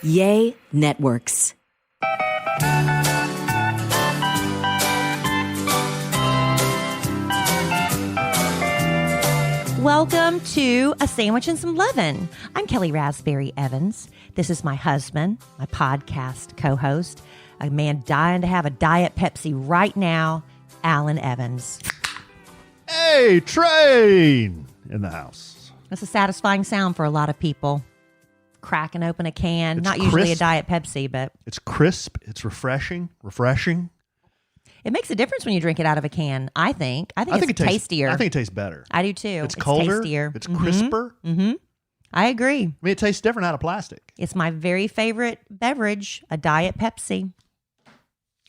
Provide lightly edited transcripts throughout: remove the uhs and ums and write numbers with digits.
Yay Networks. Welcome to A Sandwich and Some Lovin'. I'm Kelly Raspberry Evans. This is my husband, my podcast co-host, a man dying to have a Diet Pepsi right now, Alan Evans. Hey, train in the house. That's a satisfying sound for a lot of people. Cracking open a can, It's not usually a crisp. Diet Pepsi, but It's crisp. It's refreshing. it makes a difference when you drink it out of a can, I think. I think it's it tastes tastier. I think it tastes better. I do too. It's colder. Tastier. It's crisper. I agree. I mean, it tastes different out of plastic. It's my very favorite beverage, a Diet Pepsi.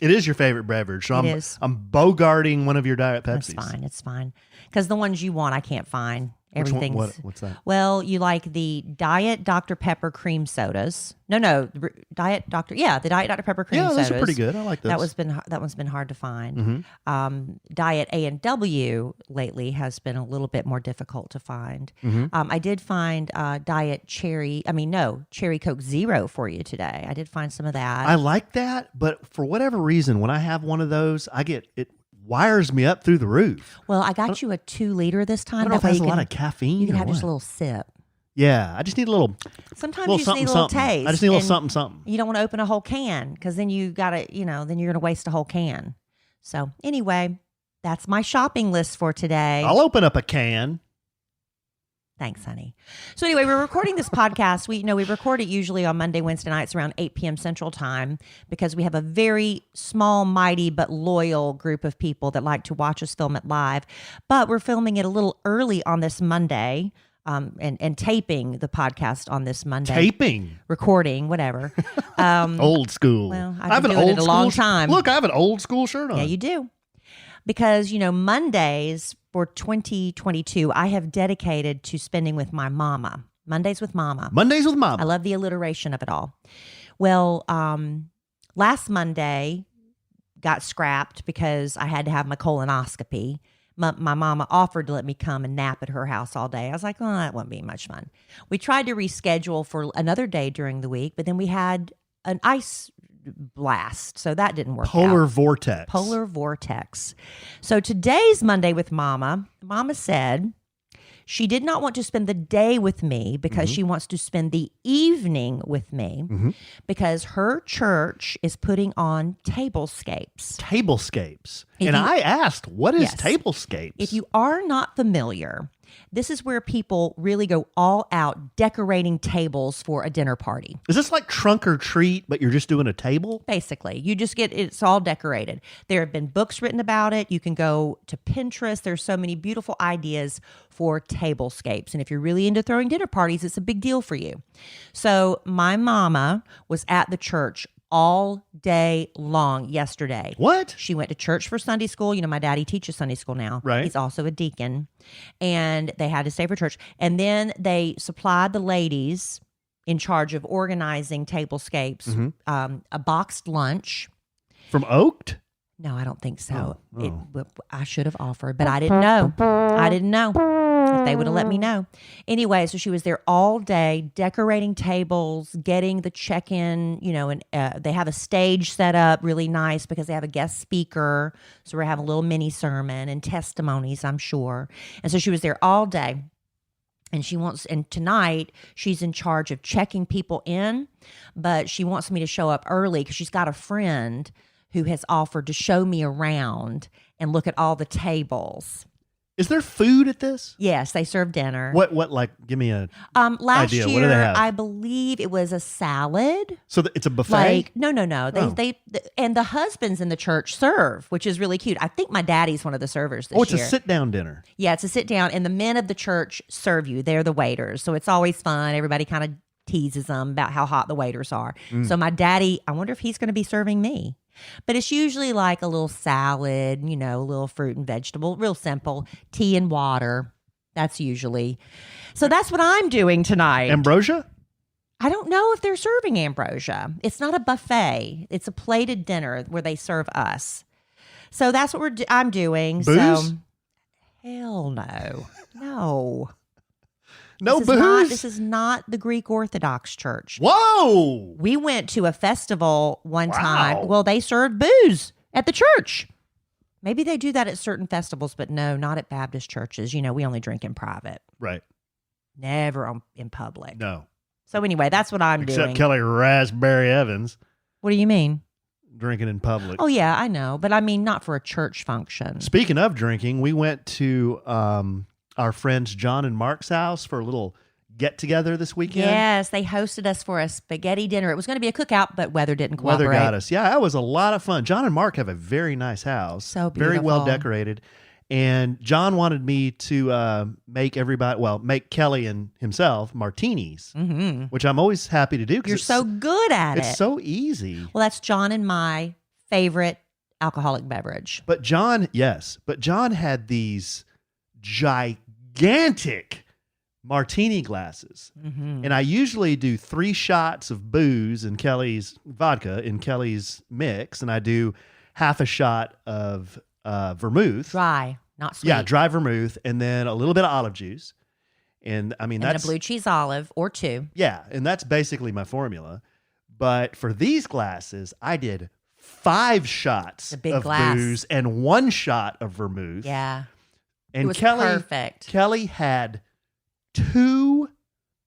It is your favorite beverage. So It is. I'm bogarting one of your Diet That's Pepsis. It's fine. Because the ones you want, I can't find. Which one- Everything's. what's that? Well, you like the Diet Dr. Pepper cream sodas. No, Diet Dr. Yeah, the Diet Dr. Pepper cream Yeah, sodas. those are pretty good. I like those. That one's been hard to find. Mm-hmm. Diet A&W lately has been a little bit more difficult to find. I did find Diet Cherry Coke Zero for you today. I did find some of that. I like that, but for whatever reason, when I have one of those, it wires me up through the roof. Well, I got you a 2-liter this I time. don't know if That it way has a lot of caffeine. you can or have just a what. little sip. Yeah, I just need a little. Sometimes little you just need a little something. taste. I just need a little and something. You don't want to open a whole can because then you got to, then you're going to waste a whole can. So anyway, that's my shopping list for today. I'll open up a can. Thanks, honey. So anyway, we're recording this podcast. We record it usually on Monday, Wednesday nights around 8 p.m. Central Time because we have a very small, mighty, but loyal group of people that like to watch us film it live. But we're filming it a little early on this Monday and taping the podcast on this Monday. Taping. Recording, whatever. Old school. Well, I have been doing it a long time. Look, I have an old school shirt on. Yeah, you do. Because, Mondays for 2022, I have dedicated to spending with my mama. Mondays with mama. Mondays with Mom. I love the alliteration of it all. Well, last Monday got scrapped because I had to have my colonoscopy. My mama offered to let me come and nap at her house all day. I was like, oh, that wouldn't be much fun. We tried to reschedule for another day during the week, but then we had an ice blast, so that didn't work out. Polar vortex. So today's Monday with Mama said she did not want to spend the day with me because she wants to spend the evening with me because her church is putting on tablescapes. Tablescapes. If And you- I asked, what is Yes. tablescapes? If you are not familiar, this is where people really go all out decorating tables for a dinner party. Is this like trunk or treat, but you're just doing a table? Basically, you just it's all decorated. There have been books written about it. You can go to Pinterest. There's so many beautiful ideas for tablescapes. And if you're really into throwing dinner parties, it's a big deal for you. So my mama was at the church all day long yesterday. What? She went to church for Sunday school. My daddy teaches Sunday school now. Right. He's also a deacon. And they had to stay for church. And then they supplied the ladies in charge of organizing tablescapes a boxed lunch. From Oaked? No, I don't think so. Oh. I should have offered, but I didn't know. I didn't know if they would have let me know. Anyway, so she was there all day decorating tables, getting the check-in, and they have a stage set up really nice because they have a guest speaker. So we're having a little mini sermon and testimonies, I'm sure. And so she was there all day. And tonight she's in charge of checking people in, but she wants me to show up early because she's got a friend who has offered to show me around and look at all the tables. Is there food at this? Yes, they serve dinner. What, like, give me a Last idea. year, What do they have? I believe it was a salad. So it's a buffet? Like, no. Oh. And the husbands in the church serve, which is really cute. I think my daddy's one of the servers this Oh, it's year. a sit-down dinner. Yeah, it's a sit down, and the men of the church serve you. They're the waiters. So it's always fun. Everybody kind of teases them about how hot the waiters are. So my daddy, I wonder if he's going to be serving me. But it's usually like a little salad, a little fruit and vegetable, real simple, tea and water. That's usually. So that's what I'm doing tonight. Ambrosia? I don't know if they're serving ambrosia. It's not a buffet. It's a plated dinner where they serve us. So that's what I'm doing. Booze? So hell no. No. No this booze? This is not the Greek Orthodox Church. Whoa! We went to a festival one Wow. time. Well, they served booze at the church. Maybe they do that at certain festivals, but no, not at Baptist churches. You know, we only drink in private. Right. Never in public. No. So anyway, that's what I'm Except doing. Kelly Raspberry Evans What do you mean? drinking in public. Oh, yeah, I know. But I mean, not for a church function. Speaking of drinking, we went to our friends John and Mark's house for a little get-together this weekend. Yes, they hosted us for a spaghetti dinner. It was going to be a cookout, but weather didn't cooperate. Weather got us. Yeah, that was a lot of fun. John and Mark have a very nice house. So Very well beautiful. decorated. And John wanted me to make Kelly and himself martinis, which I'm always happy to do. You're so good at it. It's so easy. Well, that's John and my favorite alcoholic beverage. But John had these gigantic martini glasses. And I usually do 3 shots of booze in Kelly's vodka in Kelly's mix. And I do half a shot of vermouth. Dry, not sweet. Yeah, dry vermouth. And then a little bit of olive juice. And I mean, And then that's a blue cheese olive or 2. Yeah. And that's basically my formula. But for these glasses, I did 5 shots The big of glass. booze and 1 shot of vermouth. Yeah. And It was Kelly, perfect. Kelly had 2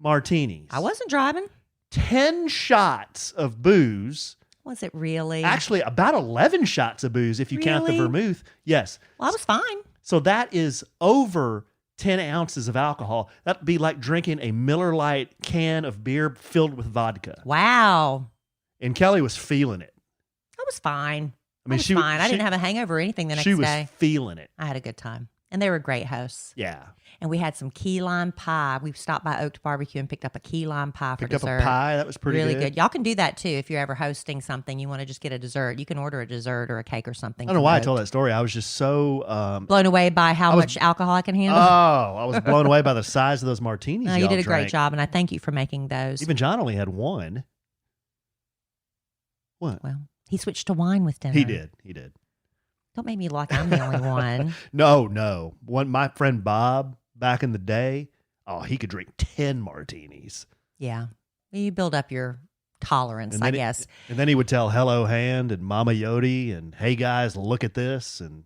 martinis. I wasn't driving. 10 shots of booze. Was it really? Actually, about 11 shots of booze if you count the Really? vermouth. Yes. Well, I was fine. So that is over 10 ounces of alcohol. That'd be like drinking a Miller Lite can of beer filled with vodka. Wow. And Kelly was feeling it. I was fine. I mean, was fine. I didn't have a hangover or anything the next she was day. feeling it. I had a good time. And they were great hosts. Yeah. And we had some key lime pie. We stopped by Oak Barbecue and picked up a key lime pie for Picked up dessert. a pie. That was pretty really good. Y'all can do that too if you're ever hosting something. You want to just get a dessert. You can order a dessert or a cake or something. I don't know why I told that story. I was just so blown away by how much alcohol I can handle. I was blown away by the size of those martinis. No, you y'all did a great drank. job, and I thank you for making those. Even John only had 1. What? Well, he switched to wine with dinner. He did. Don't make me look like I'm the only one. No. My friend Bob back in the day, he could drink 10 martinis. Yeah. Well, you build up your tolerance, I guess. And then he would tell Hello Hand and Mama Yodi and hey guys, look at this. And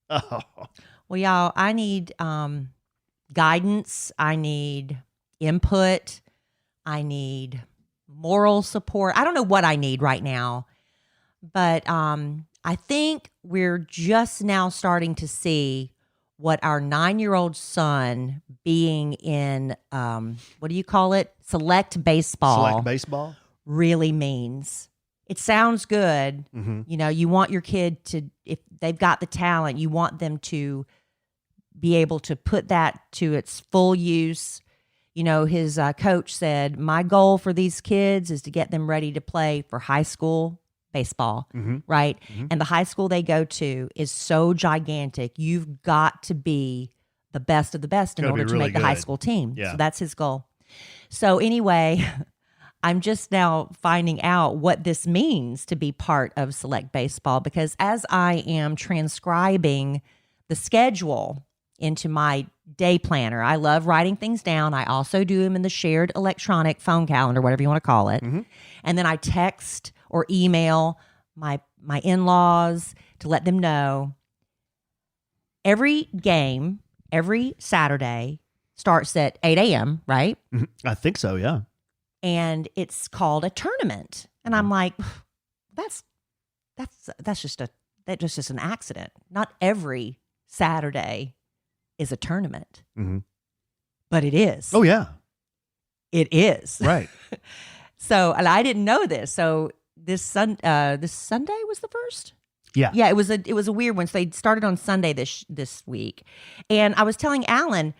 Well, y'all, I need guidance. I need input. I need moral support. I don't know what I need right now, but I think we're just now starting to see what our 9-year-old son being in, what do you call it? Select baseball really means. It sounds good. Mm-hmm. You know, you want your kid to, if they've got the talent, you want them to be able to put that to its full use. You know, his coach said, my goal for these kids is to get them ready to play for high school baseball, right? Mm-hmm. And the high school they go to is so gigantic. You've got to be the best of the best in order to make the high school team. Yeah. So that's his goal. So anyway, I'm just now finding out what this means to be part of Select Baseball, because as I am transcribing the schedule into my day planner, I love writing things down. I also do them in the shared electronic phone calendar, whatever you want to call it. Mm-hmm. And then I text or email my in-laws to let them know. Every game, every Saturday starts at 8 a.m., right? Mm-hmm. I think so, yeah. And it's called a tournament. And I'm like, that's just an accident. Not every Saturday is a tournament. Mm-hmm. But it is. Oh, yeah. It is. Right. So, and I didn't know this. So this Sunday was the first? Yeah. Yeah, it was a weird one. So they started on Sunday this week. And I was telling Alan,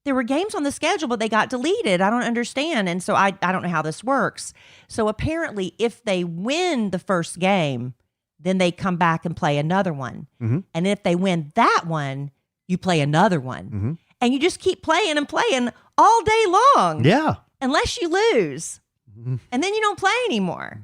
there were games on the schedule, but they got deleted. I don't understand. And so I don't know how this works. So apparently if they win the first game, then they come back and play another one. Mm-hmm. And if they win that one, you play another one. Mm-hmm. And you just keep playing and playing all day long. Yeah. Unless you lose. Mm-hmm. And then you don't play anymore.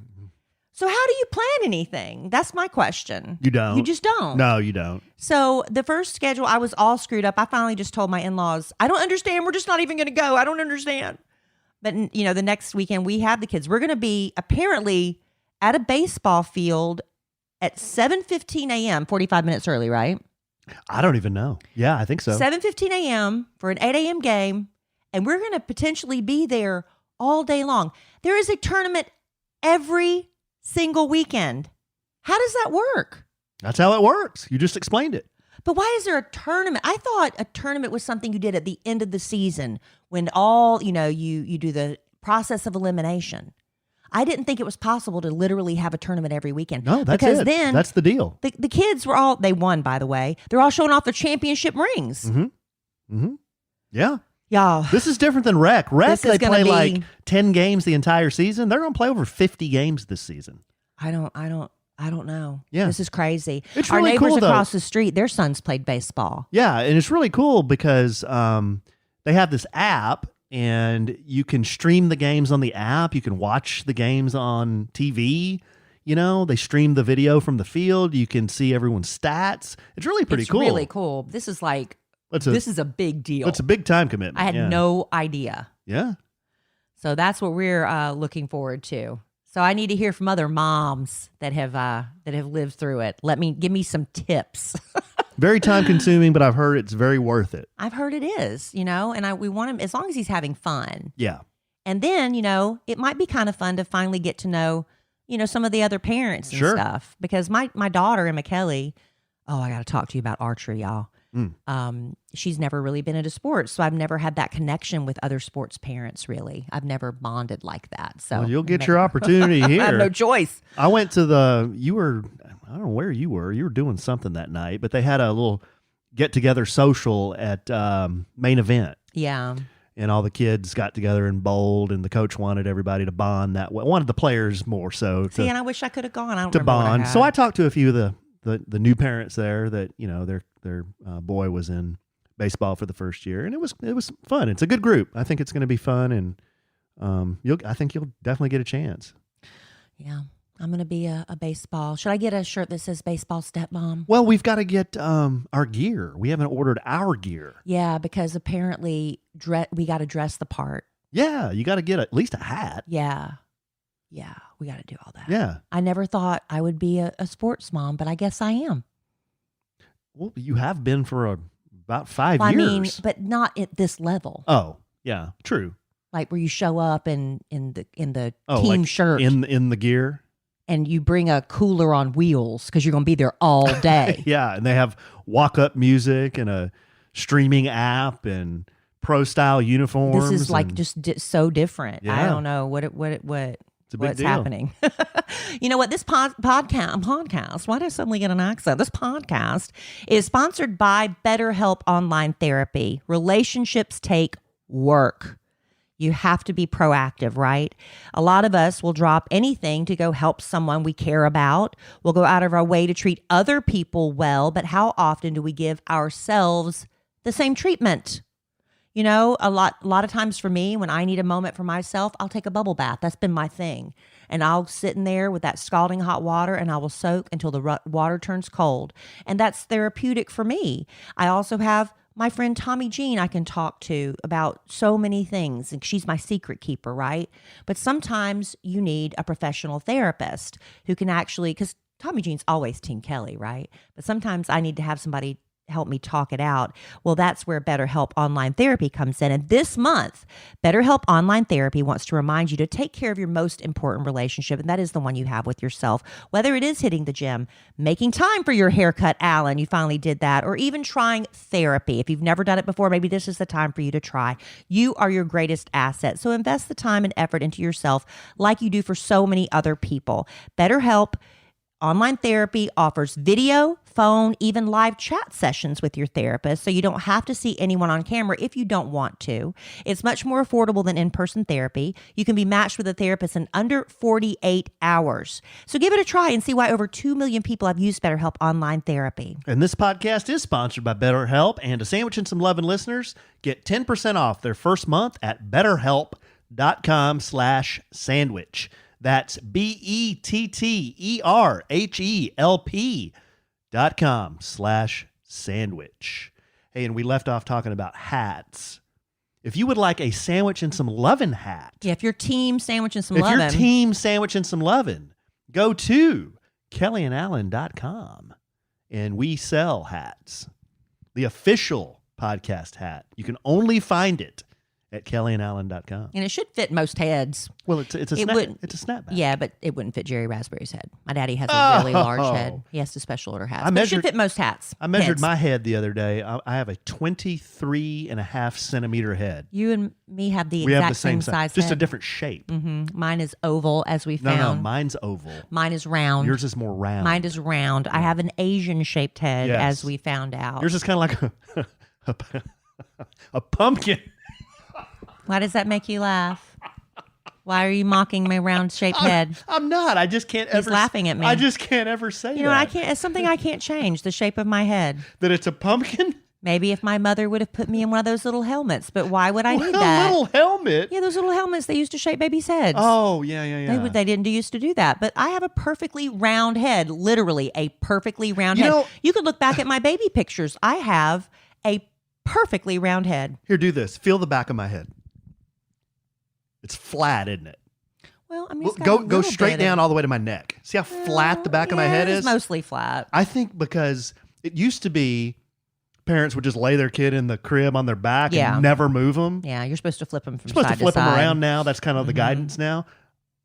So how do you plan anything? That's my question. You don't. You just don't. No, you don't. So the first schedule, I was all screwed up. I finally just told my in-laws, I don't understand. We're just not even going to go. I don't understand. But, the next weekend we have the kids. We're going to be apparently at a baseball field at 7:15 a.m., 45 minutes early, right? I don't even know. Yeah, I think so. 7:15 a.m. for an 8 a.m. game. And we're going to potentially be there all day long. There is a tournament every single weekend. How does that work? That's how it works. You just explained it. But why is there a tournament? I thought a tournament was something you did at the end of the season when all, you do the process of elimination. I didn't think it was possible to literally have a tournament every weekend. No, that's because it. Then that's the deal. The kids they won, by the way. They're all showing off their championship rings. Mm-hmm. Mm-hmm. Yeah. Y'all. This is different than rec. Rec, they play like 10 games the entire season. They're going to play over 50 games this season. I don't know. Yeah. This is crazy. It's Our really neighbors cool, though. across the street, their sons played baseball. Yeah, and it's really cool because they have this app, and you can stream the games on the app. You can watch the games on TV. They stream the video from the field. You can see everyone's stats. It's really pretty cool. It's really cool. This is this is a big deal. It's a big time commitment. I had no idea. Yeah. So that's what we're looking forward to. So I need to hear from other moms that have lived through it. Give me some tips. Very time consuming, but I've heard it's very worth it. I've heard it is, and we want him as long as he's having fun. Yeah. And then, it might be kind of fun to finally get to know, some of the other parents and stuff. Because my daughter, Emma Kelly, I got to talk to you about archery, y'all. She's never really been into sports, so I've never had that connection with other sports parents. Really, I've never bonded like that. So you'll get your opportunity here. I have no choice. I went to I don't know where you were. You were doing something that night, but they had a little get together social at Main Event. Yeah. And all the kids got together and bowled, and the coach wanted everybody to bond that way. Wanted the players more so. See, and I wish I could have gone. I don't to remember bond. what I had. So I talked to a few of the new parents there that their boy was in baseball for the first year, and it was fun. It's a good group. I think it's going to be fun, and I think you'll definitely get a chance. Yeah, I'm going to be a baseball. Should I get a shirt that says baseball stepmom? Well, we've got to get our gear. We haven't ordered our gear. Yeah, because apparently we got to dress the part. Yeah, you got to get at least a hat. Yeah, we got to do all that. Yeah. I never thought I would be a sports mom, but I guess I am. Well, you have been for about 5 years. I mean, but not at this level. Oh, yeah, true. Like where you show up in the team like shirt in the gear, and you bring a cooler on wheels because you're going to be there all day. Yeah, and they have walk-up music and a streaming app and pro-style uniforms. This is like just so different. Yeah. I don't know what it's a big what's deal. happening. You know what? This podcast, why did I suddenly get an accent? This podcast is sponsored by BetterHelp Online Therapy. Relationships take work. You have to be proactive, right? A lot of us will drop anything to go help someone we care about. We'll go out of our way to treat other people well, but how often do we give ourselves the same treatment? A lot of times for me, when I need a moment for myself, I'll take a bubble bath. That's been my thing. And I'll sit in there with that scalding hot water and I will soak until the water turns cold. And that's therapeutic for me. I also have my friend Tommy Jean I can talk to about so many things. And she's my secret keeper, right? But sometimes you need a professional therapist who can actually, because Tommy Jean's always Team Kelly, right? But sometimes I need to have somebody help me talk it out. Well, that's where BetterHelp Online Therapy comes in. And this month, BetterHelp Online Therapy wants to remind you to take care of your most important relationship, and that is the one you have with yourself. Whether it is hitting the gym, making time for your haircut, Alan, you finally did that, or even trying therapy. If you've never done it before, maybe this is the time for you to try. You are your greatest asset. So invest the time and effort into yourself like you do for so many other people. BetterHelp Online Therapy offers video, phone, even live chat sessions with your therapist, so you don't have to see anyone on camera if you don't want to. It's much more affordable than in-person therapy. You can be matched with a therapist in under 48 hours. So give it a try and see why over 2 million people have used BetterHelp Online Therapy. And this podcast is sponsored by BetterHelp, and to Sandwich and Some Lovin' listeners, get 10% off their first month at betterhelp.com/sandwich. That's BETTERHELP.com/sandwich. Hey, and we left off talking about hats. If you would like a sandwich and some lovin' hat. Yeah, if you're team sandwich and some If lovin'. you're team sandwich and some lovin', go to KellieandAllen.com and we sell hats. The official podcast hat. You can only find it at KellieandAllen.com. And it should fit most heads. Well, it's a snapback. Yeah, but it wouldn't fit Jerry Raspberry's head. My daddy has a really large head. He has to special order hats. It should fit most hats. I measured heads. my head the other day. I have a 23.5 centimeter head. You and me have the We exact have the same size just head. a different shape. Mm-hmm. Mine is oval, as we No, found. mine's oval. Mine is round. Yours is more round. Mine is round. I have an Asian-shaped head, Yes. as we found out. Yours is kind of like a pumpkin. Why does that make you laugh? Why are you mocking my round-shaped head? I'm not. I just can't ever. He's laughing at me. I just can't ever say You know, that. I can't. It's something I can't change. The shape of my head. That it's a pumpkin. Maybe if my mother would have put me in one of those little helmets, but why would I need A that? little helmet. Yeah, those little helmets they used to shape babies' heads. Oh yeah. They didn't used to do that, but I have a perfectly round head, literally a perfectly round You head. know- You could look back at my baby pictures. I have a perfectly round head. Here, do this. Feel the back of my head. It's flat, isn't it? Well, I mean, Well, it's got a go little straight bit down of, all the way to my neck. See how flat the back of my head It's is? mostly flat. I think because it used to be parents would just lay their kid in the crib on their back Yeah. and never move them. Yeah, you're supposed to flip them from You're supposed side to flip to them side. around now. That's kind of the guidance now.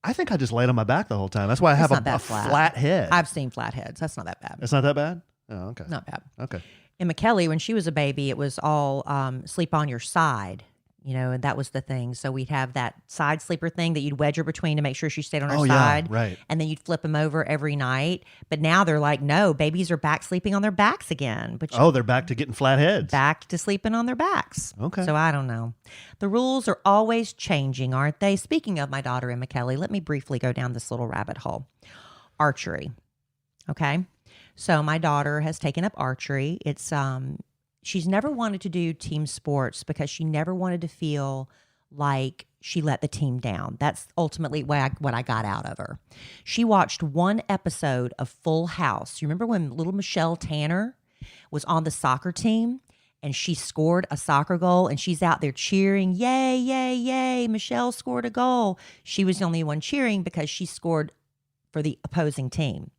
I think I just laid on my back the whole time. That's why I have It's a not that flat. flat head. I've seen flat heads. That's not that bad. It's not that bad? Oh, okay. Not bad. Okay. And Kelly, when she was a baby, it was all sleep on your side, you know, and that was the thing. So we'd have that side sleeper thing that you'd wedge her between to make sure she stayed on her Oh, yeah, side. right. And then you'd flip them over every night. But now they're like, no, babies are back sleeping on their backs again. But Oh, they're back to getting flat heads. back to sleeping on their backs. Okay. So I don't know. The rules are always changing, aren't they? Speaking of my daughter, Emma Kelly, let me briefly go down this little rabbit hole. Archery. Okay. So my daughter has taken up archery. It's she's never wanted to do team sports because she never wanted to feel like she let the team down. That's ultimately what I got out of her. She watched one episode of Full House. You remember when little Michelle Tanner was on the soccer team and she scored a soccer goal and she's out there cheering, yay, yay, yay, Michelle scored a goal. She was the only one cheering because she scored for the opposing team.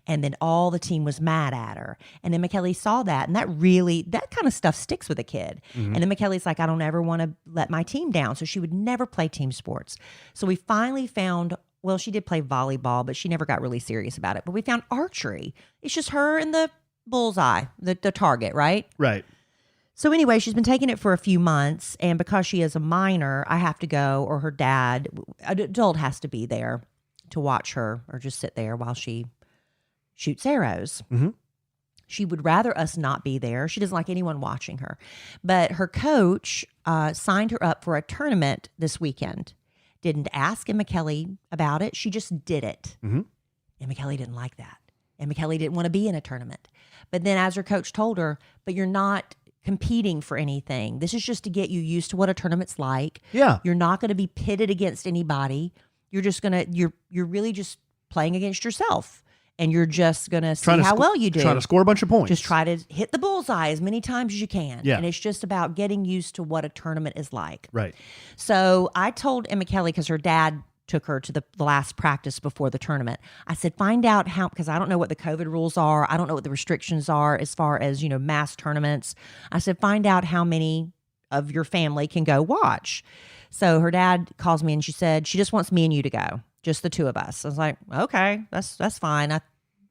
And then all the team was mad at her. And then McKelly saw that. And that kind of stuff sticks with a kid. And then McKelly's like, I don't ever want to let my team down. So she would never play team sports. So we finally found, well, she did play volleyball, but she never got really serious about it. But we found archery. It's just her and the bullseye, the target, right? Right. So anyway, she's been taking it for a few months. And because she is a minor, I have to go, or her dad, an adult has to be there to watch her or just sit there while she shoots arrows. Mm-hmm. She would rather us not be there. She doesn't like anyone watching her. But her coach signed her up for a tournament this weekend. Didn't ask Emma Kelly about it. She just did it. Mm-hmm. Emma Kelly didn't like that. Emma Kelly didn't want to be in a tournament. But then as her coach told her, but you're not competing for anything. This is just to get you used to what a tournament's like. Yeah. You're not going to be pitted against anybody. You're just going to, you're really just playing against yourself. And you're just going to see how well you do. Trying to score a bunch of points. Just try to hit the bullseye as many times as you can. Yeah. And it's just about getting used to what a tournament is like. Right. So I told Emma Kelly, because her dad took her to the last practice before the tournament. I said, find out how, because I don't know what the COVID rules are. I don't know what the restrictions are as far as, mass tournaments. I said, find out how many of your family can go watch. So her dad calls me and she said, she just wants me and you to go. Just the two of us. I was like, okay, that's fine.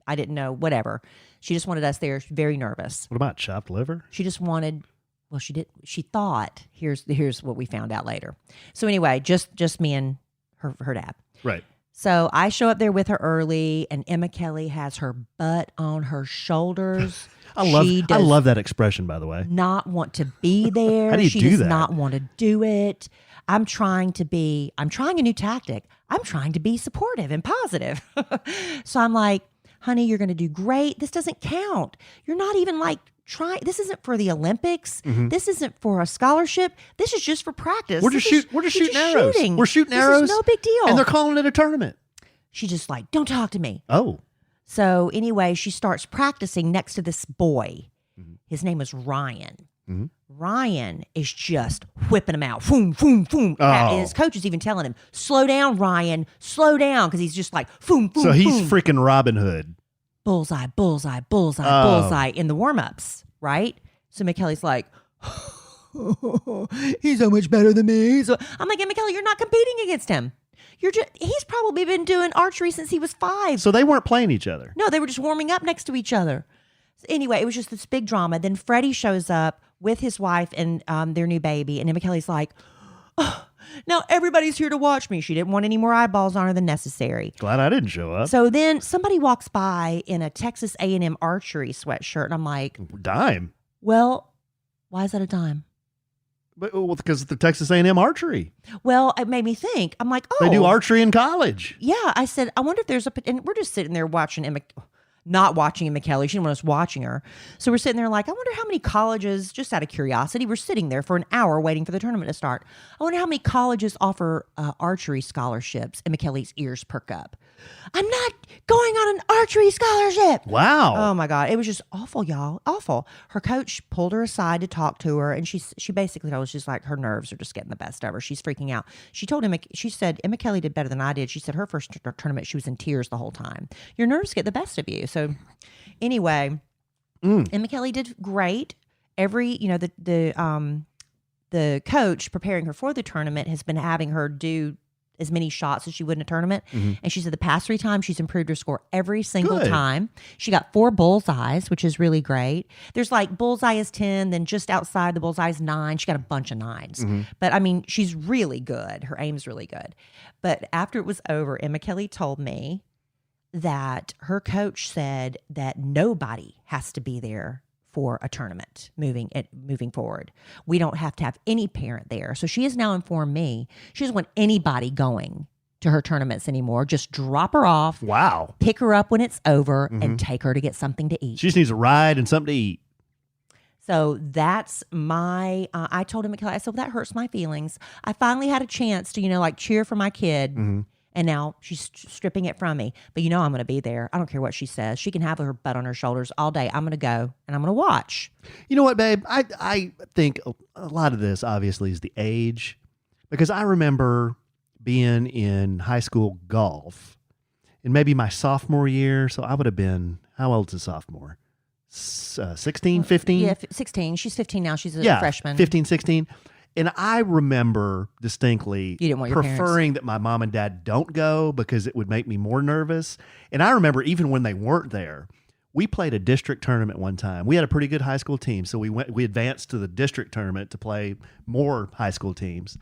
I didn't know, whatever. She just wanted us there. She's very nervous. What about chopped liver? She just wanted, well, she thought, here's what we found out later. So anyway, just me and her dad. Right. So I show up there with her early, and Emma Kelly has her butt on her shoulders. I love that expression, by the way. Not want to be there. How do you she do does that? not want to do it. I'm trying a new tactic. I'm trying to be supportive and positive. So I'm like, honey, you're going to do great. This doesn't count. You're not even like trying. This isn't for the Olympics. Mm-hmm. This isn't for a scholarship. This is just for practice. We're just shooting arrows. We're shooting arrows. This is no big deal. And they're calling it a tournament. She just like, don't talk to me. Oh. So anyway, she starts practicing next to this boy. His name is Ryan. Ryan is just whipping him out. Boom, boom, boom. Oh. His coach is even telling him, slow down, Ryan. Slow down. Because he's just like, boom, boom, So he's boom. freaking Robin Hood. Bullseye, bullseye, bullseye, bullseye in the warm-ups, right? So McKellie's like, he's so much better than me. So I'm like, McKellie, you're not competing against him. He's probably been doing archery since he was 5. So they weren't playing each other. No, they were just warming up next to each other. So anyway, it was just this big drama. Then Freddie shows up with his wife and their new baby. And then McKellie's like, oh, now everybody's here to watch me. She didn't want any more eyeballs on her than necessary. Glad I didn't show up. So then somebody walks by in a Texas A&M archery sweatshirt. And I'm like, Dime. well, why is that a dime? Well, because of the Texas A&M archery. Well, it made me think. I'm like, oh. They do archery in college. Yeah. I said, I wonder if there's and we're just sitting there watching not watching Emma Kelly. She didn't want us watching her. So we're sitting there like, I wonder how many colleges, just out of curiosity, we're sitting there for an hour waiting for the tournament to start. I wonder how many colleges offer archery scholarships. Emma Kelly's ears perk up. I'm not going on an archery scholarship. Wow. Oh my God. It was just awful, y'all. Awful. Her coach pulled her aside to talk to her. And she basically told us, she's like, her nerves are just getting the best of her. She's freaking out. She told him, she said, Emma Kelly did better than I did. She said her first tournament, she was in tears the whole time. Your nerves get the best of you. So anyway, Emma Kelly did great. The coach preparing her for the tournament has been having her do as many shots as she would in a tournament. And she said the past 3 times she's improved her score every single time. She got 4 bullseyes, which is really great. There's like bullseye is 10, then just outside the bullseye is 9. She got a bunch of 9s. But I mean, she's really good. Her aim's really good. But after it was over, Emma Kelly told me that her coach said that nobody has to be there for a tournament moving forward. We don't have to have any parent there. So she has now informed me she doesn't want anybody going to her tournaments anymore. Just drop her off. Wow. Pick her up when it's over and take her to get something to eat. She just needs a ride and something to eat. So that's my, I told him, I said, well, that hurts my feelings. I finally had a chance to, cheer for my kid. And now she's stripping it from me. But I'm going to be there. I don't care what she says. She can have her butt on her shoulders all day. I'm going to go and I'm going to watch. You know what, babe? I think a lot of this obviously is the age. Because I remember being in high school golf in maybe my sophomore year. So I would have been, how old's a sophomore? 16, 15? Yeah, 16. She's 15 now. She's a freshman. 15, 16. And I remember distinctly you didn't want your preferring that my mom and dad don't go because it would make me more nervous. And I remember even when they weren't there, we played a district tournament one time. We had a pretty good high school team. So we advanced to the district tournament to play more high school teams.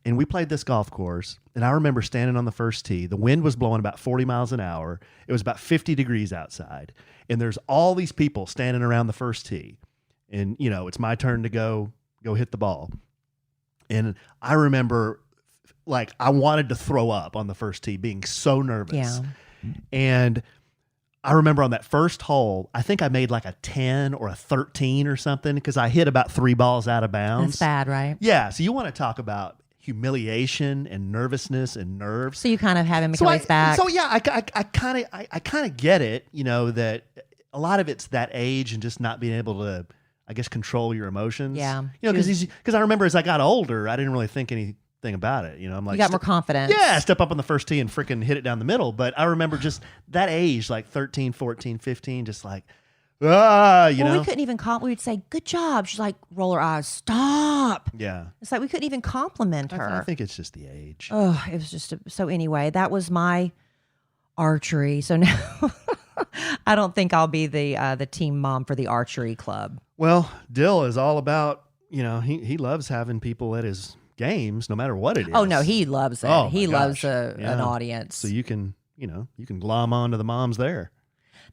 And we played this golf course. And I remember standing on the first tee. The wind was blowing about 40 miles an hour. It was about 50 degrees outside. And there's all these people standing around the first tee. And, it's my turn to go hit the ball. And I remember, I wanted to throw up on the first tee, being so nervous. Yeah. And I remember on that first hole, I think I made like a 10 or a 13 or something because I hit about 3 balls out of bounds. That's bad, right? Yeah. So you want to talk about humiliation and nervousness and nerves. So you kind of have McKellie's back. So yeah, I kind of get it. That a lot of it's that age and just not being able to, I guess, control your emotions. Yeah. Because I remember as I got older, I didn't really think anything about it. I'm like, you got more confidence. Yeah, step up on the first tee and freaking hit it down the middle. But I remember just that age, like 13, 14, 15, just like, we couldn't even we'd say, good job. She's like, roll her eyes, stop. Yeah. It's like we couldn't even compliment her. I think it's just the age. Oh, it was just, so anyway, that was my archery. So now I don't think I'll be the team mom for the archery club. Well, Dill is all about, he loves having people at his games, no matter what it is. Oh no, he loves it. Oh, he gosh. loves an audience. So you can glom onto the moms there.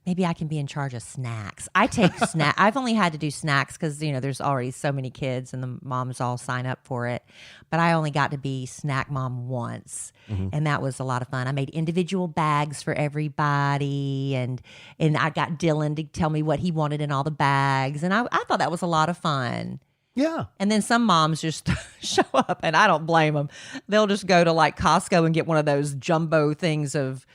Maybe I can be in charge of snacks. I take snack. I've only had to do snacks because there's already so many kids and the moms all sign up for it. But I only got to be snack mom once, and that was a lot of fun. I made individual bags for everybody, and I got Dylan to tell me what he wanted in all the bags, and I thought that was a lot of fun. Yeah. And then some moms just show up, and I don't blame them. They'll just go to like Costco and get one of those jumbo things of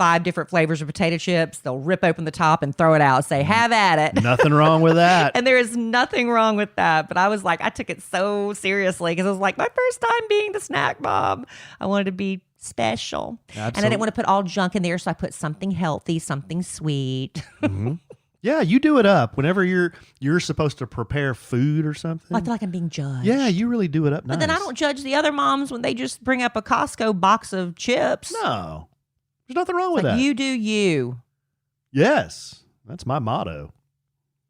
5 different flavors of potato chips. They'll rip open the top and throw it out, say, have at it. Nothing wrong with that. And there is nothing wrong with that. But I was like, I took it so seriously because it was like my first time being the snack mom. I wanted to be special. Absolutely. And I didn't want to put all junk in there, so I put something healthy, something sweet. Mm-hmm. Yeah, you do it up whenever you're supposed to prepare food or something. I feel like I'm being judged. Yeah, you really do it up nice. But then I don't judge the other moms when they just bring up a Costco box of chips. No, there's nothing wrong with Like, that. you do you. Yes, that's my motto.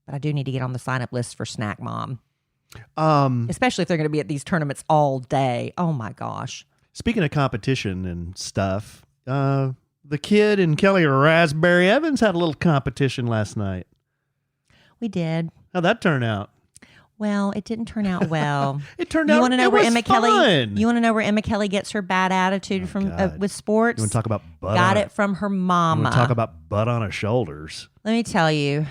But I do need to get on the sign-up list for Snack Mom. Um, Especially if they're going to be at these tournaments all day. Oh, my gosh. Speaking of competition and stuff, the kid and Kelly Raspberry Evans had a little competition last night. We did. How'd that turn out? Well, it didn't turn out well. It turned You out want to know it where was Emma fun. Kelly? You want to know where Emma Kelly gets her bad attitude from God. with sports? You want to talk about butt Got on it from her You mama. want to talk about butt on her shoulders? Let me tell you.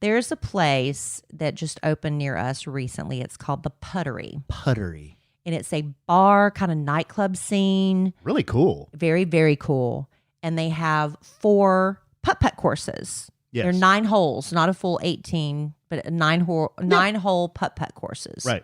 There's a place that just opened near us recently. It's called the Puttery. Puttery. And it's a bar kind of nightclub scene. Really cool. Very, very cool. And they have 4 putt-putt courses. Yes. They're 9 holes, not a full 18, but 9-hole putt-putt courses. Right.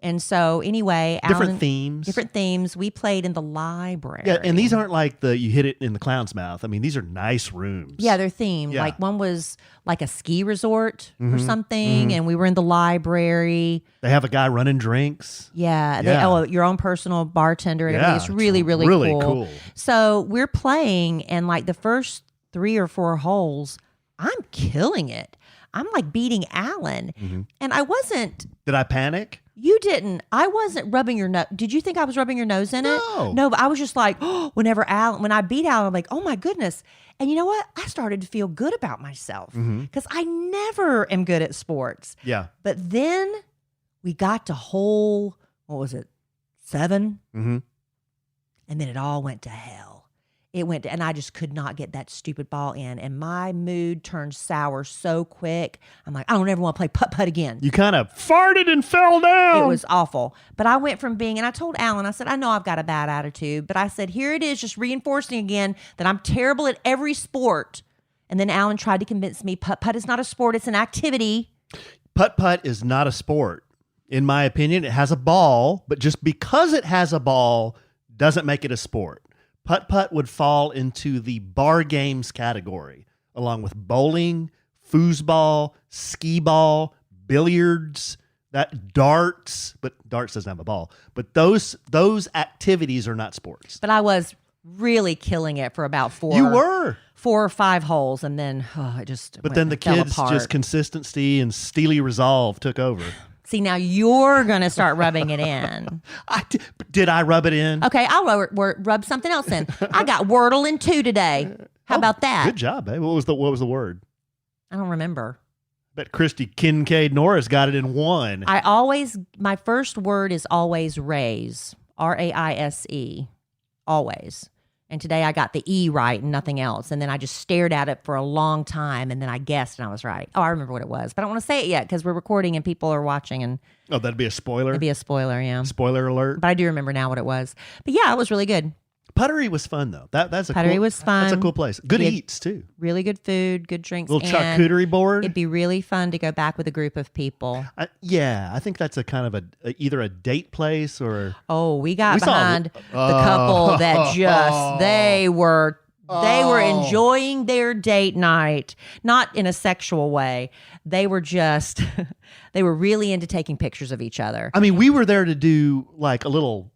And so anyway, Different Alan, themes. Different themes. We played in the library. Yeah, and these aren't like you hit it in the clown's mouth. I mean, these are nice rooms. Yeah, they're themed. Yeah. Like one was like a ski resort or Mhm, something, and we were in the library. They have a guy running drinks. Yeah, Yeah. your own personal bartender and Yeah, everything. It's really, really, really cool. cool. So we're playing, and like the first 3 or 4 holes, I'm killing it. I'm like beating Alan, and I wasn't. Did I panic? You didn't. I wasn't rubbing your nose. Did you think I was rubbing your nose in it? No. But I was just like, when I beat Alan, I'm like, oh my goodness. And you know what? I started to feel good about myself because I never am good at sports. Yeah. But then we got to hole, what was it, 7? Mm-hmm. And then it all went to hell. And I just could not get that stupid ball in. And my mood turned sour so quick. I'm like, I don't ever want to play putt-putt again. You kind of farted and fell down. It was awful. But I went from being, and I told Alan, I said, I know I've got a bad attitude, but I said, here it is, just reinforcing again that I'm terrible at every sport. And then Alan tried to convince me putt-putt is not a sport, it's an activity. Putt-putt is not a sport. In my opinion, it has a ball, but just because it has a ball doesn't make it a sport. Putt-putt would fall into the bar games category, along with bowling, foosball, skee ball, billiards, darts, but darts doesn't have a ball. But those activities are not sports. But I was really killing it for about 4 You were. 4 or 5 holes, and then it just But went then the and fell kids' apart. just consistency and steely resolve took over. See, now you're going to start rubbing it in. Did I rub it in? Okay, I'll rub something else in. I got Wordle in 2 today. How about that? Good job, babe. What was the word? I don't remember. Bet Christy Kincaid Norris got it in 1. My first word is always raise. RAISE. Always. And today I got the E right and nothing else. And then I just stared at it for a long time, and then I guessed and I was right. Oh, I remember what it was. But I don't want to say it yet because we're recording and people are watching, and Oh, that'd be a spoiler? it'd be a spoiler, yeah. Spoiler alert. But I do remember now what it was. But yeah, it was really good. Puttery was fun, though. That's a Puttery cool, was fun. That's a cool place. Good We had eats, too. Really good food, good drinks. Little and charcuterie board. It'd be really fun to go back with a group of people. Yeah, I think that's a kind of either a date place or... Oh, we got We saw- behind the couple that just they were enjoying their date night, not in a sexual way. They were just they were really into taking pictures of each other. I mean, we were there to do like a little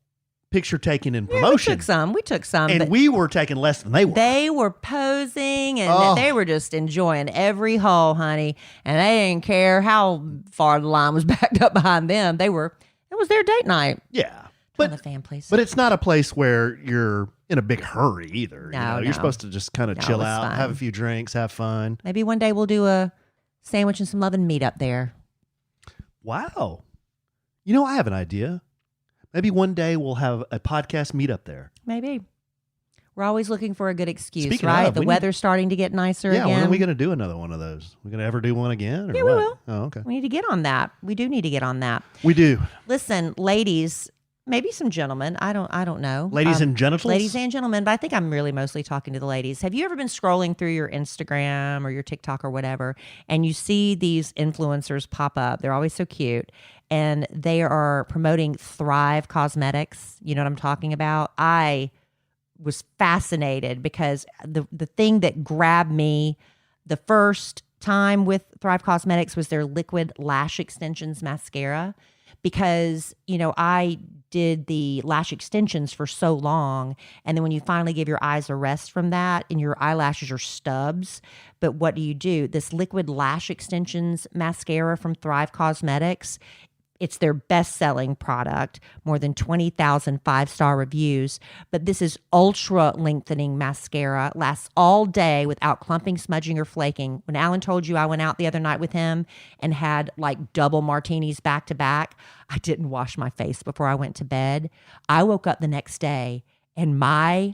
picture taking and promotion. We took some, and but we were taking less than they were. they were posing and they were just enjoying every hole, honey. And they didn't care how far the line was backed up behind them. It was their date night. Yeah. But the fan place. But it's not a place where you're in a big hurry either. No, You're supposed to just kind of No, chill it was out, fun. have a few drinks, have fun. Maybe one day we'll do a sandwich and some love and meat up there. Wow. I have an idea. Maybe one day we'll have a podcast meetup there. Maybe. We're always looking for a good excuse, Speaking right? of, The weather's starting to get nicer Yeah, again. when are we going to do another one of those? We're going to ever do one again? Or Yeah, we what? will. Oh, okay. We need to get on that. We do need to get on that. We do. Listen, ladies, maybe some gentlemen. I don't know. Ladies and genitals? Ladies and gentlemen, but I think I'm really mostly talking to the ladies. Have you ever been scrolling through your Instagram or your TikTok or whatever, and you see these influencers pop up? They're always so cute, and they are promoting Thrive Cosmetics. You know what I'm talking about? I was fascinated because the thing that grabbed me the first time with Thrive Cosmetics was their liquid lash extensions mascara, because I did the lash extensions for so long, and then when you finally give your eyes a rest from that and your eyelashes are stubs, but what do? This liquid lash extensions mascara from Thrive Cosmetics, it's their best-selling product, more than 20,000 five-star reviews. But this is ultra-lengthening mascara, lasts all day without clumping, smudging, or flaking. When Alan told you I went out the other night with him and had like double martinis back to back, I didn't wash my face before I went to bed. I woke up the next day and my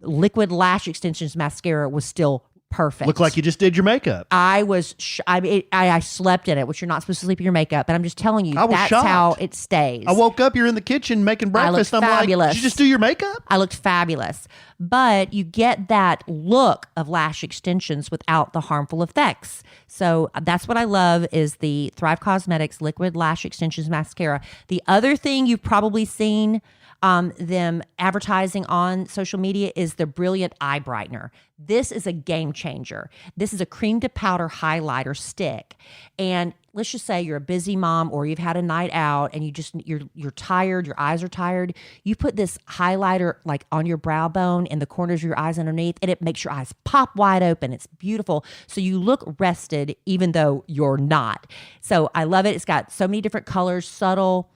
liquid lash extensions mascara was still perfect. Look like you just did your makeup. I was, I slept in it, which you're not supposed to sleep in your makeup, but I'm just telling you, that's shocked. how it stays. I woke up, you're in the kitchen making breakfast. I looked fabulous. Like, did you just do your makeup? I looked fabulous. But you get that look of lash extensions without the harmful effects. So that's what I love is the Thrive Cosmetics Liquid Lash Extensions Mascara. The other thing you've probably seen them advertising on social media is the Brilliant Eye Brightener. This is a game changer. This is a cream to powder highlighter stick. And let's just say you're a busy mom or you've had a night out and you're tired, your eyes are tired. You put this highlighter like on your brow bone in the corners of your eyes underneath, and it makes your eyes pop wide open. It's beautiful. So you look rested even though you're not. So I love it. It's got so many different colors, subtle.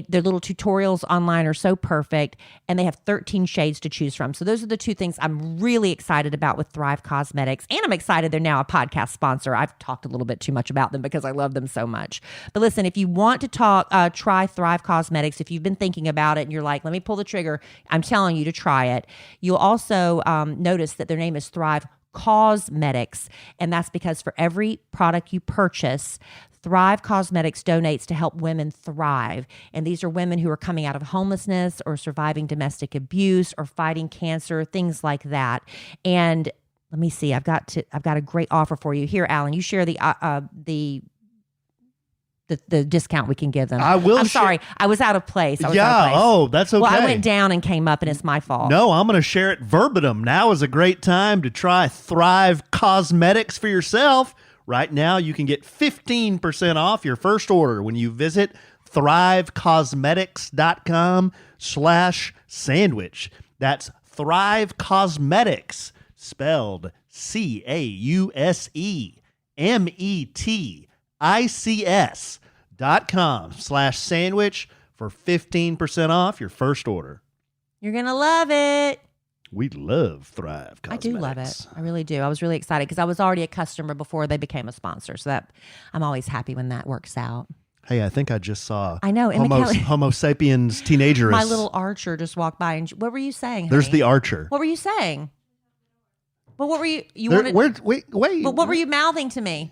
Their little tutorials online are so perfect, and they have 13 shades to choose from. So those are the two things I'm really excited about with Thrive Cosmetics, and I'm excited they're now a podcast sponsor. I've talked a little bit too much about them because I love them so much. But listen, if you want to try Thrive Cosmetics, if you've been thinking about it and you're like, let me pull the trigger, I'm telling you to try it. You'll also notice that their name is Thrive Cosmetics, and that's because for every product you purchase, Thrive Cosmetics donates to help women thrive. And these are women who are coming out of homelessness or surviving domestic abuse or fighting cancer, things like that. And let me see, I've got a great offer for you. Here, Alan, you share the discount we can give them. I'm sorry. I was out of place. Oh, that's okay. Well, I went down and came up, and it's my fault. No, I'm going to share it verbatim. Now is a great time to try Thrive Cosmetics for yourself. Right now, you can get 15% off your first order when you visit thrivecosmetics.com/sandwich. That's Thrive Cosmetics, spelled CAUSEMETICS.com/sandwich for 15% off your first order. You're going to love it. We love Thrive Cosmetics. I do love it. I really do. I was really excited because I was already a customer before they became a sponsor. So that I'm always happy when that works out. Hey, I think I just saw Homo sapiens teenager. My little Archer just walked by. And what were you saying, honey? There's the Archer. What were you saying? Well, what were you? Wait. But what were you mouthing to me?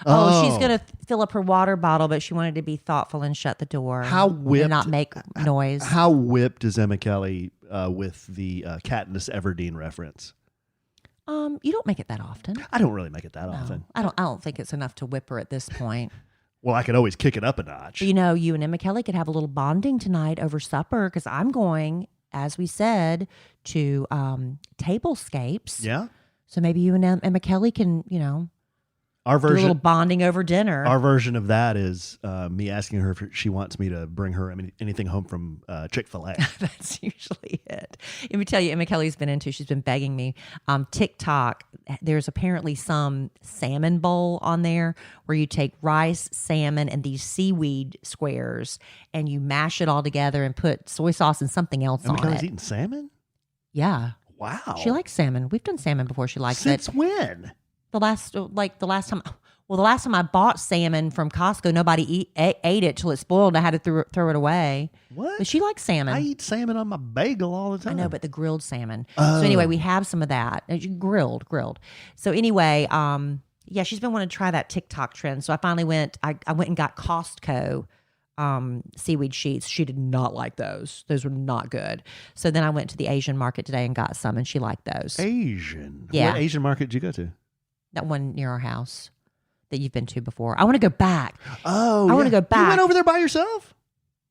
Oh, she's going to fill up her water bottle, but she wanted to be thoughtful and shut the door. And not make noise. How whipped is Emma Kelly with the Katniss Everdeen reference? You don't make it that often. I don't really make it that often. I don't think it's enough to whip her at this point. Well, I could always kick it up a notch. You know, you and Emma Kelly could have a little bonding tonight over supper because I'm going, as we said, to Tablescapes. Yeah. So maybe you and Emma Kelly can, do a little bonding over dinner. Our version of that is me asking her if she wants me to bring her anything home from Chick-fil-A. That's usually it. Let me tell you, Emma Kelly's she's been begging me. TikTok, there's apparently some salmon bowl on there where you take rice, salmon, and these seaweed squares, and you mash it all together and put soy sauce and something else on it. Emma Kelly's eating salmon? Yeah. Wow. She likes salmon. We've done salmon before. She likes it. Since when? The last time I bought salmon from Costco, nobody ate it till it spoiled. I had to throw it away. What? But she likes salmon. I eat salmon on my bagel all the time. I know, but the grilled salmon. So anyway, we have some of that. Grilled. So anyway, she's been wanting to try that TikTok trend. So I finally went and got Costco seaweed sheets. She did not like those. Those were not good. So then I went to the Asian market today and got some, and she liked those. Asian? Yeah. What Asian market did you go to? That one near our house that you've been to before. I want to go back. Oh, I want to go back. You went over there by yourself?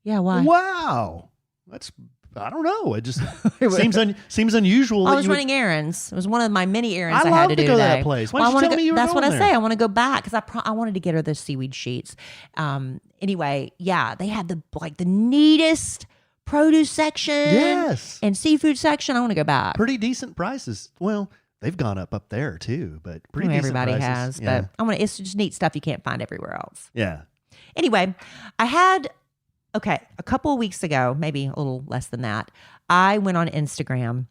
Yeah, why? Wow. I don't know. It just seems unusual. I was running errands. It was one of my many errands I love had to do go to today. that place. Why don't you tell me you were That's what I going say. there? I want to go back because I wanted to get her those seaweed sheets. Anyway, yeah, they had the neatest produce section. Yes. And seafood section. I want to go back. Pretty decent prices. Well, they've gone up there too, but pretty decent everybody prices. has, but it's just neat stuff you can't find everywhere else. Yeah. Anyway, I had a couple of weeks ago, maybe a little less than that, I went on Instagram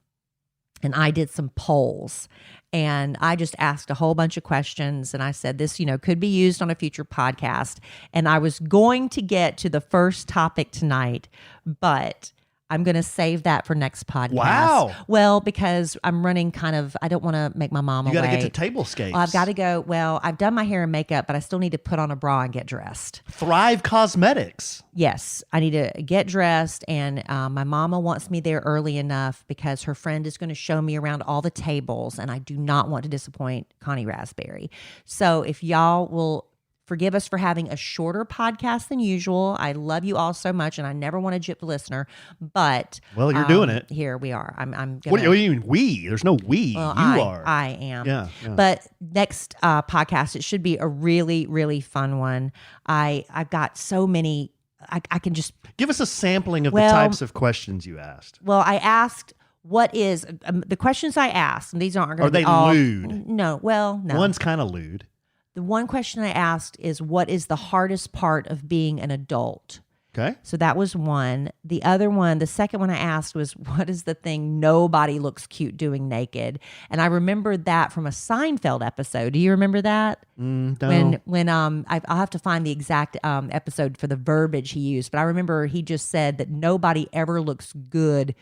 and I did some polls, and I just asked a whole bunch of questions, and I said this, could be used on a future podcast. And I was going to get to the first topic tonight, but I'm going to save that for next podcast. Wow. Well, because I'm running I don't want to make my mom You wait. got to get to tablescapes. I've got to go. Well, I've done my hair and makeup, but I still need to put on a bra and get dressed. Thrive Cosmetics. Yes, I need to get dressed, and my mama wants me there early enough because her friend is going to show me around all the tables, and I do not want to disappoint Connie Raspberry. So if y'all will forgive us for having a shorter podcast than usual. I love you all so much, and I never want to gyp the listener, but well, you're doing it. Here we are. I'm gonna, what do you mean we? There's no we. Well, you are. I am. Yeah. But next podcast, it should be a really, really fun one. I've got so many. I can just give us a sampling of the types of questions you asked. Well, I asked, what is the questions I asked, and these aren't going to be all. Are they lewd? No. Well, no. One's kind of lewd. The one question I asked is, what is the hardest part of being an adult? Okay. So that was one. The other one, the second one I asked was, what is the thing nobody looks cute doing naked? And I remembered that from a Seinfeld episode. Do you remember that? No. When I'll have to find the exact episode for the verbiage he used, but I remember he just said that nobody ever looks good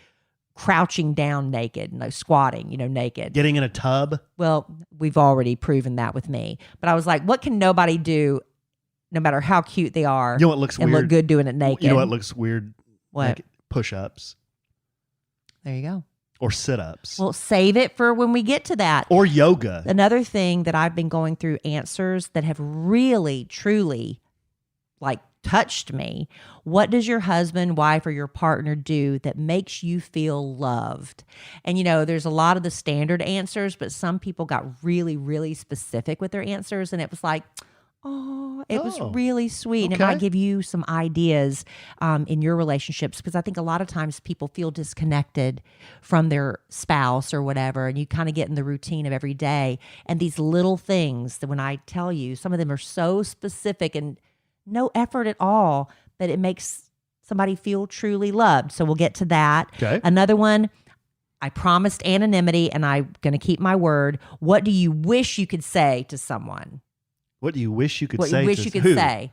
crouching down naked, squatting, naked. Getting in a tub. Well, we've already proven that with me. But I was like, what can nobody do, no matter how cute they are, you know what looks and weird? Look good doing it naked? You know what looks weird? What? Like push-ups. There you go. Or sit-ups. Well, save it for when we get to that. Or yoga. Another thing that I've been going through answers that have really, truly, touched me. What does your husband, wife, or your partner do that makes you feel loved? And there's a lot of the standard answers, but some people got really, really specific with their answers, and it was like, it was really sweet. And it might give you some ideas in your relationships, because I think a lot of times people feel disconnected from their spouse or whatever, and you kind of get in the routine of every day. And these little things that, when I tell you, some of them are so specific and no effort at all, but it makes somebody feel truly loved. So we'll get to that. Okay. Another one, I promised anonymity, and I'm going to keep my word. What do you wish you could say to someone? What do you wish you could say? What you wish you could say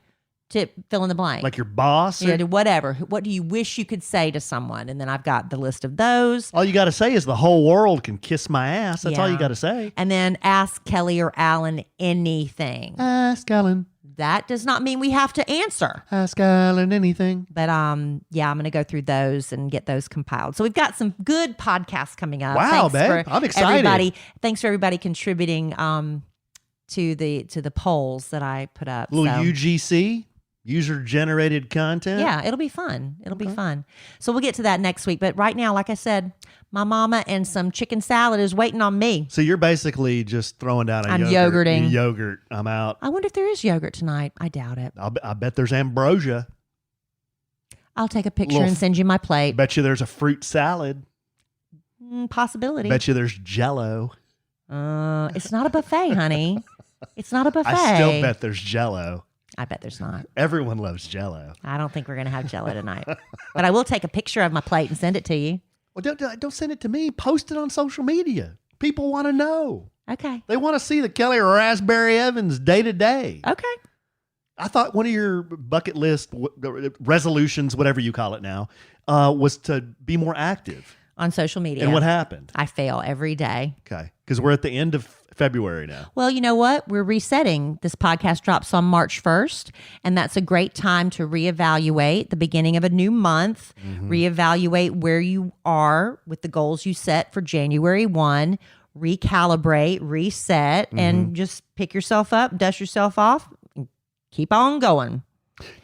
to fill in the blank? Like your boss? Yeah, to whatever. What do you wish you could say to someone? And then I've got the list of those. All you got to say is the whole world can kiss my ass. That's all Yeah. you got to say. And then ask Kelly or Allen anything. Ask Allen. That does not mean we have to answer. Ask Allen anything. But I'm going to go through those and get those compiled. So we've got some good podcasts coming up. Wow, babe. I'm excited. Thanks for everybody contributing to the polls that I put up. Little UGC, user generated content. Yeah, it'll be fun. It'll be fun. So we'll get to that next week. But right now, like I said, my mama and some chicken salad is waiting on me. So you're basically just throwing down I'm yogurt. yogurting. Yogurt. I'm out. I wonder if there is yogurt tonight. I doubt it. I bet there's ambrosia. I'll take a picture and send you my plate. Bet you there's a fruit salad. Possibility. Bet you there's Jell-O. It's not a buffet, honey. It's not a buffet. I still bet there's Jell-O. I bet there's not. Everyone loves Jell-O. I don't think we're going to have Jell-O tonight. But I will take a picture of my plate and send it to you. Well, don't send it to me. Post it on social media. People want to know. Okay. They want to see the Kelly Raspberry Evans day to day. Okay. I thought one of your bucket list resolutions, whatever you call it now, was to be more active. On social media. And what happened? I fail every day. Okay. Because we're at the end of February now. Well, you know what? We're resetting. This podcast drops on March 1st, and that's a great time to reevaluate the beginning of a new month, reevaluate where you are with the goals you set for January 1, recalibrate, reset, and just pick yourself up, dust yourself off, and keep on going.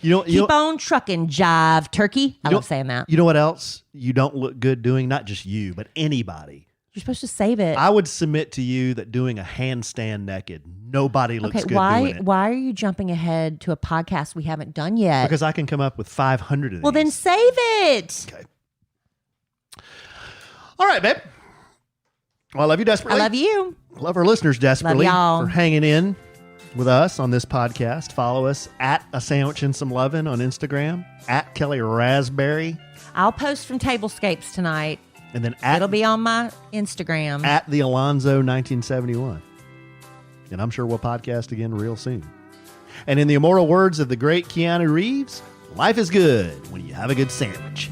Keep on trucking, jive turkey. I love saying that. You know what else you don't look good doing? Not just you, but anybody. You're supposed to save it. I would submit to you that doing a handstand naked, nobody looks good doing it. Why are you jumping ahead to a podcast we haven't done yet? Because I can come up with 500 of these. Well, then save it. Okay. All right, babe. Well, I love you desperately. I love you. Love our listeners desperately Love y'all. for hanging in with us on this podcast. Follow us at A Sandwich and Some Lovin' on Instagram, at Kelly Raspberry. I'll post from Tablescapes tonight. And then It'll be on my Instagram. At the Alonzo 1971. And I'm sure we'll podcast again real soon. And in the immortal words of the great Keanu Reeves, life is good when you have a good sandwich.